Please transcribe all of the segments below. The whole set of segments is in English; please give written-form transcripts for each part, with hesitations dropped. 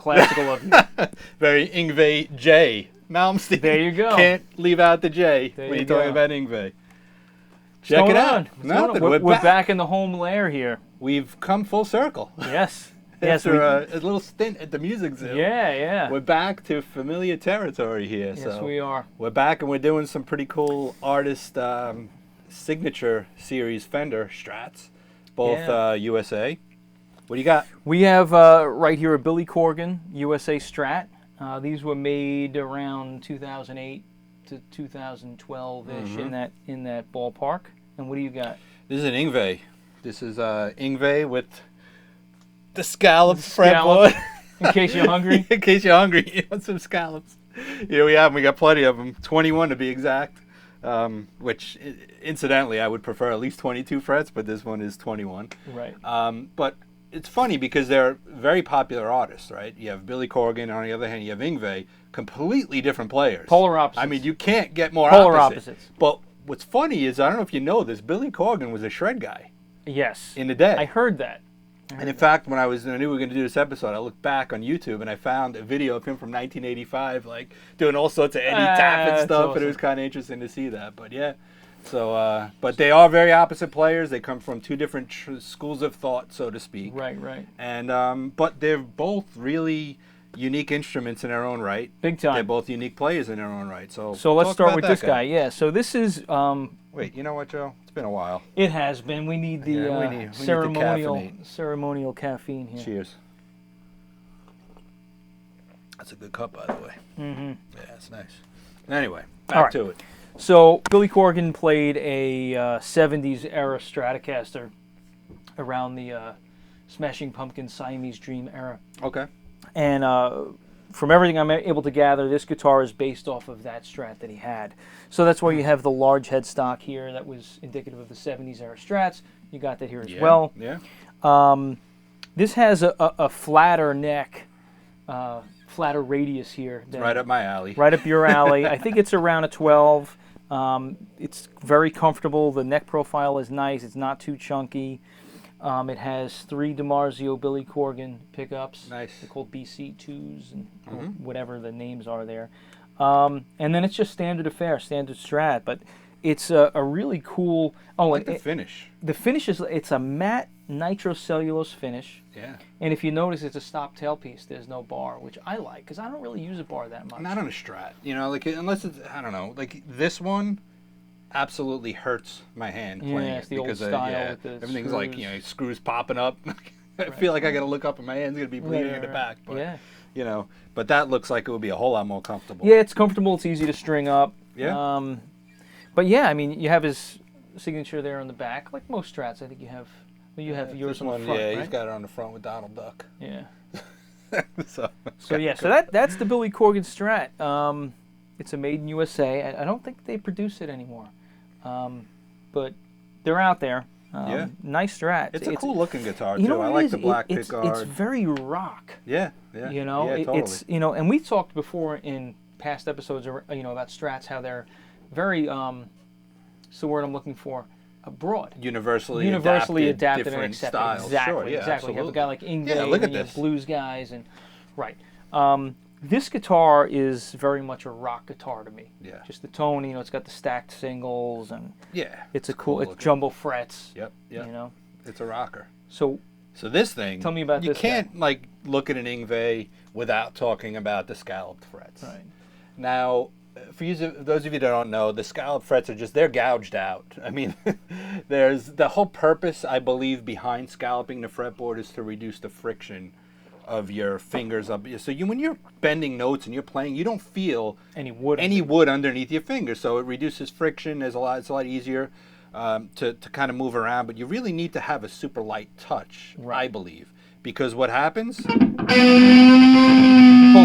classical of you. Very Yngwie J. Malmsteen. There you go. Can't leave out the J There when you you're talking go. about Yngwie. What's Check going it out. on? What's going Nothing. on? We're back. back in the home lair here. We've come full circle. Yes. Yes. After a little stint at the music zoo. Yeah. We're back to familiar territory here. Yes, so we are. We're back and we're doing some pretty cool artist signature series Fender Strats, both USA. What do you got? We have right here a Billy Corgan USA Strat. These were made around 2008 to 2012-ish, in that ballpark. And what do you got? This is an Yngwie. This is Yngwie with the scalloped fretboard. In case you're hungry. In case you're hungry, you want some scallops. Here we have them. We got plenty of them. 21 to be exact. Which, incidentally, I would prefer at least 22 frets, but this one is 21. Right. But it's funny because they're very popular artists, right? You have Billy Corgan, on the other hand, you have Yngwie, completely different players. Polar opposites. I mean, you can't get more Polar opposites. But what's funny is, I don't know if you know this, Billy Corgan was a shred guy. Yes. In the day. I heard that. And in fact, when I knew we were going to do this episode, I looked back on YouTube and I found a video of him from 1985, like doing all sorts of Eddie tapping stuff, awesome. and it was kind of interesting to see that. But yeah, so but they are very opposite players. They come from two different schools of thought, so to speak. Right. And but they're both really unique instruments in their own right. Big time. They're both unique players in their own right. So let's talk start about with that this guy. Yeah. So this is. Wait, you know what, Joe? It's been a while. It has been. We need the we need the ceremonial caffeine here. Cheers. That's a good cup, by the way. Mm-hmm. Yeah, it's nice. Anyway, back to it. So Billy Corgan played a 70s era Stratocaster around the Smashing Pumpkins Siamese Dream era. Okay. And from everything I'm able to gather, this guitar is based off of that Strat that he had. So that's why you have the large headstock here that was indicative of the 70s era Strats. You got that here as well. Yeah. This has a flatter neck, flatter radius here. It's right up my alley. Right up your alley. I think it's around a 12. It's very comfortable. The neck profile is nice. It's not too chunky. It has 3 DiMarzio Billy Corgan pickups. Nice. They're called BC2s and whatever the names are there. And then it's just standard affair, standard Strat. But it's a really cool. Oh, I like the finish. The finish it's a matte nitrocellulose finish. Yeah. And if you notice, it's a stop tailpiece. There's no bar, which I like because I don't really use a bar that much. Not on a Strat, you know, like unless it's like this one. Absolutely hurts my hand playing it's it the old because style with the everything's screws. like screws popping up. I feel like I got to look up and my hand's gonna be bleeding in the back. But but that looks like it would be a whole lot more comfortable. Yeah, it's comfortable. It's easy to string up. Yeah. But yeah, I mean, you have his signature there on the back, like most Strats. I think you have. Well, you have yours on the front, Yeah, right? he's got it on the front with Donald Duck. Yeah. so that's the Billy Corgan Strat. It's a made in USA. I don't think they produce it anymore. But they're out there. Nice Strat. It's a cool looking guitar too. You know what I like the black pickguard. It's very rock. Yeah. You know, yeah, totally. it's and we talked before in past episodes, about Strats, how they're very it's the word I'm looking for, broad. Universally adapted different and accepted. styles. Exactly, Sure, yeah, exactly. absolutely. You have a guy like Yngwie, look at and you have this. blues guys, and right. This guitar is very much a rock guitar to me. Yeah. Just the tone, it's got the stacked singles, and it's a cool, it's jumbo frets. Yep. It's a rocker. So this thing, tell me about you this. You can't look at an Yngwie without talking about the scalloped frets. Right. Now, for those of you that don't know, the scalloped frets they're gouged out. I mean, there's the whole purpose, I believe, behind scalloping the fretboard is to reduce the friction of your fingers up. So when you're bending notes and you're playing, you don't feel any wood underneath your fingers. So it reduces friction. It's a lot easier to kind of move around. But you really need to have a super light touch, I believe, because what happens? Pull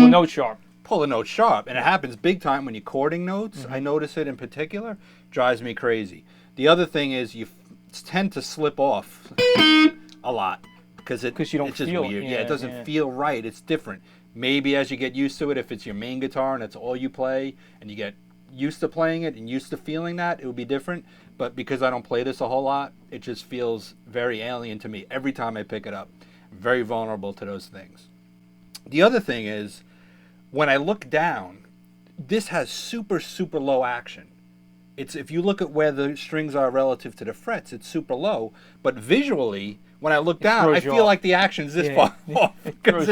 the note sharp. Pull the note sharp, and it happens big time when you're chording notes. I notice it in particular. Drives me crazy. The other thing is you tend to slip off a lot. Because you don't it's just feel weird. it. It doesn't feel right. It's different. Maybe as you get used to it, if it's your main guitar and it's all you play, and you get used to playing it and used to feeling that, it would be different. But because I don't play this a whole lot, it just feels very alien to me every time I pick it up. I'm very vulnerable to those things. The other thing is, when I look down, this has super, super low action. If you look at where the strings are relative to the frets, it's super low. But visually, when I look down, I feel like the action's this far off. Because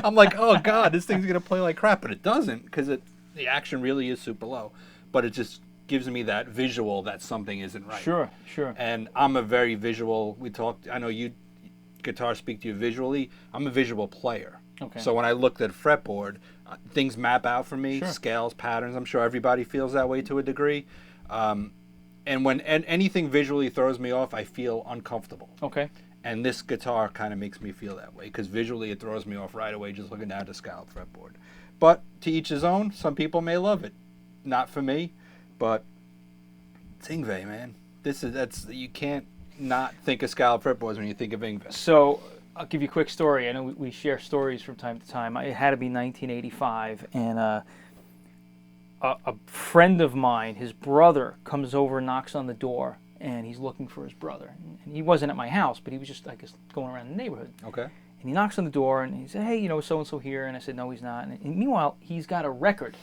I'm like, oh God, this thing's gonna play like crap, but it doesn't, because the action really is super low. But it just gives me that visual that something isn't right. Sure. And I'm a very visual. I know guitars speak to you visually. I'm a visual player. Okay. So when I looked at a fretboard, things map out for me, scales, patterns. I'm sure everybody feels that way to a degree. And when anything visually throws me off, I feel uncomfortable. Okay. And this guitar kind of makes me feel that way, because visually it throws me off right away just looking down at the scalloped fretboard. But to each his own. Some people may love it. Not for me, but it's Yngwie, man. You can't not think of scalloped fretboards when you think of Yngwie. So I'll give you a quick story. I know we share stories from time to time. It had to be 1985, and a friend of mine, his brother, comes over and knocks on the door, and he's looking for his brother. And he wasn't at my house, but he was just, I guess, going around the neighborhood. Okay. And he knocks on the door, and he said, hey, so-and-so here. And I said, no, he's not. And meanwhile, he's got a record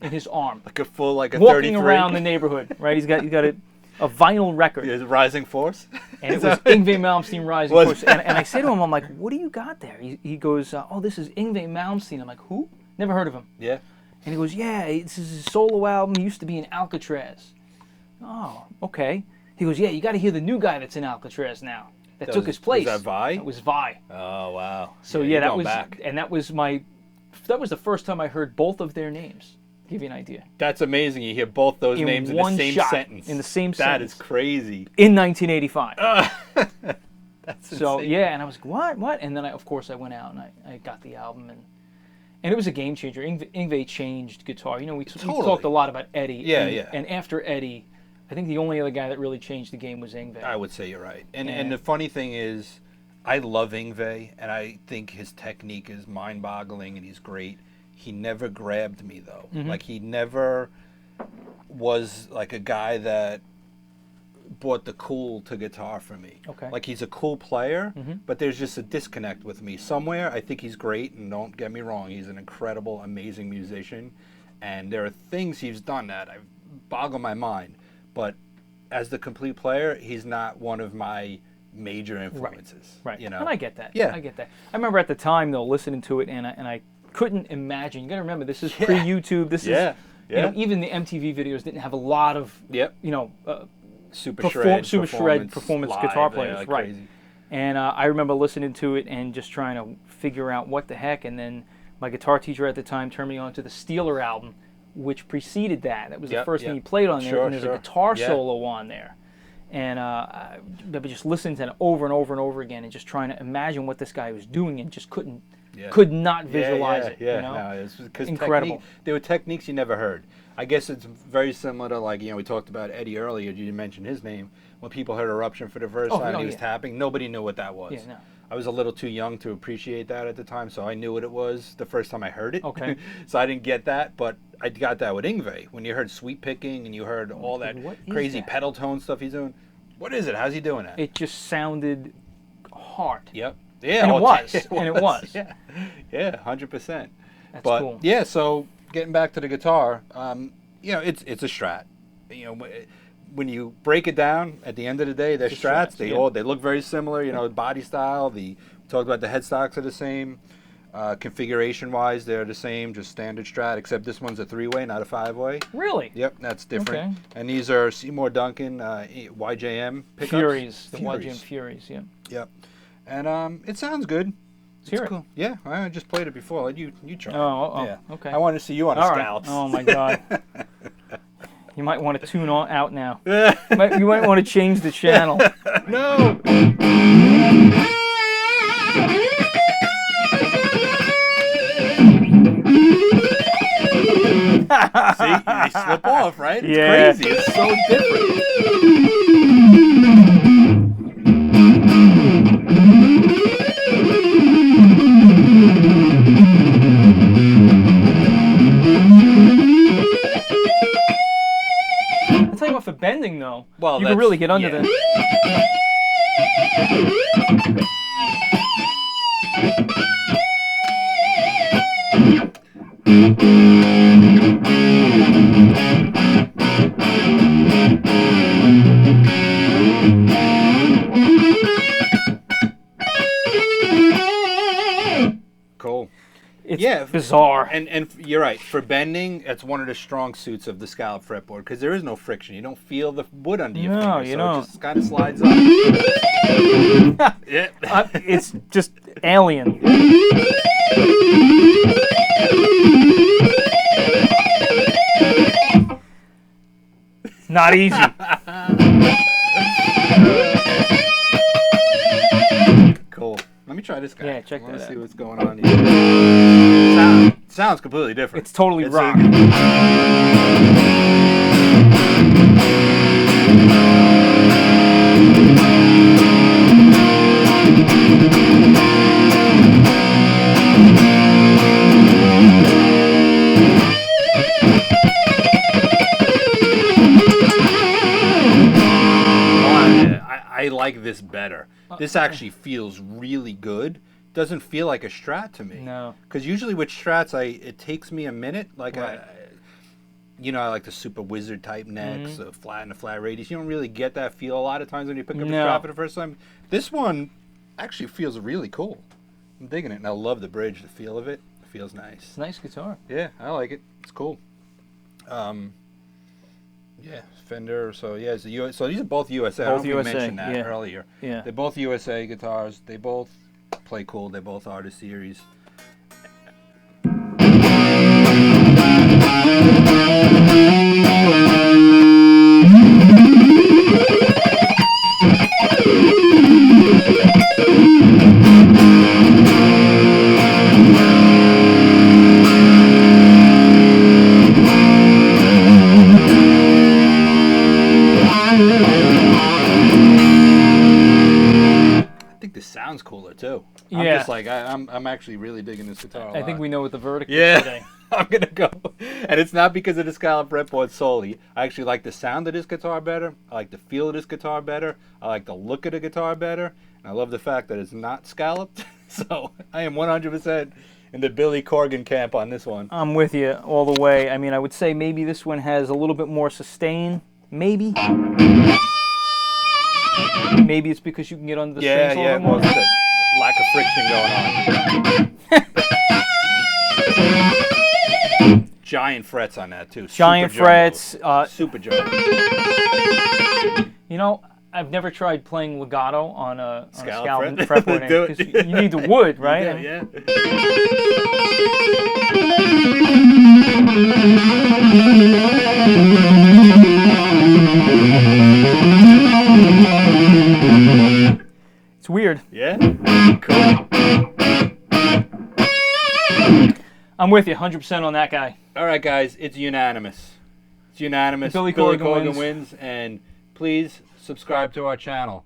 in his arm. Like a 33? Walking around the neighborhood, right? He's got a vinyl record. Is it Rising Force? And it was Yngwie Malmsteen Rising Force. And I say to him, I'm like, what do you got there? He goes, oh, this is Yngwie Malmsteen. I'm like, who? Never heard of him. Yeah. And he goes, yeah, this is his solo album. He used to be in Alcatraz. Oh, okay. He goes, yeah, you got to hear the new guy that's in Alcatraz now. That took his place. Was that Vi? That was Vi. Oh, wow. So that was back. And that was the first time I heard both of their names. Give you an idea. That's amazing. You hear both those names in the same sentence. In the same sentence. That is crazy. In 1985. That's so insane. yeah, and I was like, what? And then I went out and I got the album, and it was a game changer. Yngwie changed guitar. We talked a lot about Eddie. Yeah. And after Eddie, I think the only other guy that really changed the game was Yngwie. I would say you're right. And the funny thing is, I love Yngwie, and I think his technique is mind-boggling, and he's great. He never grabbed me, though. Mm-hmm. Like, he never was like a guy that brought the cool to guitar for me. Okay. Like, he's a cool player, mm-hmm. but there's just a disconnect with me. Somewhere, I think he's great, and don't get me wrong, he's an incredible, amazing musician. And there are things he's done that boggle my mind. But as the complete player, he's not one of my major influences. Right. You know? And I get that. Yeah. I get that. I remember at the time, though, listening to it, and I couldn't imagine. You got to remember, this is pre-YouTube. This is, even the MTV videos didn't have a lot of, super shred performance live, guitar players, like right? Crazy. And I remember listening to it and just trying to figure out what the heck. And then my guitar teacher at the time turned me on to the Steeler album, which preceded that. That was the first thing he played on there, and there's a guitar solo on there. And I remember just listening to it over and over and over again, and just trying to imagine what this guy was doing, and just could not visualize it. No, it's because incredible. There were techniques you never heard. I guess it's very similar to, like, we talked about Eddie earlier. You didn't mention his name. When people heard Eruption for the first time and he was tapping, nobody knew what that was. Yeah, no. I was a little too young to appreciate that at the time, so I knew what it was the first time I heard it. Okay. So I didn't get that, but I got that with Yngwie. When you heard sweep picking and you heard all that crazy pedal tone stuff he's doing, what is it? How's he doing that? It just sounded hard. Yep. Yeah, and it was. And it was. Yeah, 100%. That's cool. Yeah, so getting back to the guitar, it's a Strat. When you break it down, at the end of the day, they're Strats. They look very similar. Body style. We talked about the headstocks are the same. Configuration-wise, they're the same, just standard Strat, except this one's a 3-way, not a 5-way. Really? Yep, that's different. Okay. And these are Seymour Duncan YJM pickups. Furies, the YJM Furies, yeah. Yep. And it sounds good. Let's hear cool. Yeah, I just played it before. You try. Oh, yeah. Okay. I wanted to see you on a Scalloped. Oh my God. You might want to tune out now. You might want to change the channel. No. See, they slip off, right? It's crazy. It's so different. I'll tell you what, for bending though, you can really get under the. Cool. It's bizarre. And you're right. For bending, that's one of the strong suits of the scallop fretboard because there is no friction. You don't feel the wood under your No, fingers, you so don't. it just kind of slides up. Yeah. It's just alien. Not easy. Cool. Let me try this guy. Yeah, check I want that to see out. what's going on here. Sounds completely different. It's totally rock. I like this better. This actually feels really good. Doesn't feel like a Strat to me. No. Because usually with Strats, it takes me a minute. Like Right. I like the super wizard type necks, the flat and the flat radius. You don't really get that feel a lot of times when you pick up a No. Strat for the first time. This one actually feels really cool. I'm digging it, and I love the bridge. The feel of it feels nice. It's a nice guitar. Yeah, I like it. It's cool. Yeah, Fender. So yeah, it's a so these are both USA. I don't Both know if we USA, mentioned that yeah. earlier. Yeah. They're both USA guitars. They both play cool. They both are the series. I think this sounds cooler too. I'm Yeah. just like I'm actually really digging this guitar. I think we know what the verdict is Yeah, today. I'm gonna go, and it's not because of the Scalloped fretboard solely. I actually like the sound of this guitar better. I like the feel of this guitar better. I like the look of the guitar better, and I love the fact that it's not scalloped. So I am 100% in the Billy Corgan camp on this one. I'm with you all the way. I mean, I would say maybe this one has a little bit more sustain. Maybe. Maybe it's because you can get under the Yeah, strings a yeah, little more. most of the lack of friction going on. Giant frets on that too. Giant Super frets. Super jumbo. You know, I've never tried playing legato on a Scalloped scalloped fret? fretboard Do it. because you need the wood, right? Yeah, yeah. It's weird. Yeah? Cool. I'm with you 100% on that guy. All right, guys, it's unanimous. It's unanimous. Billy Corgan wins. wins, and please subscribe to our channel.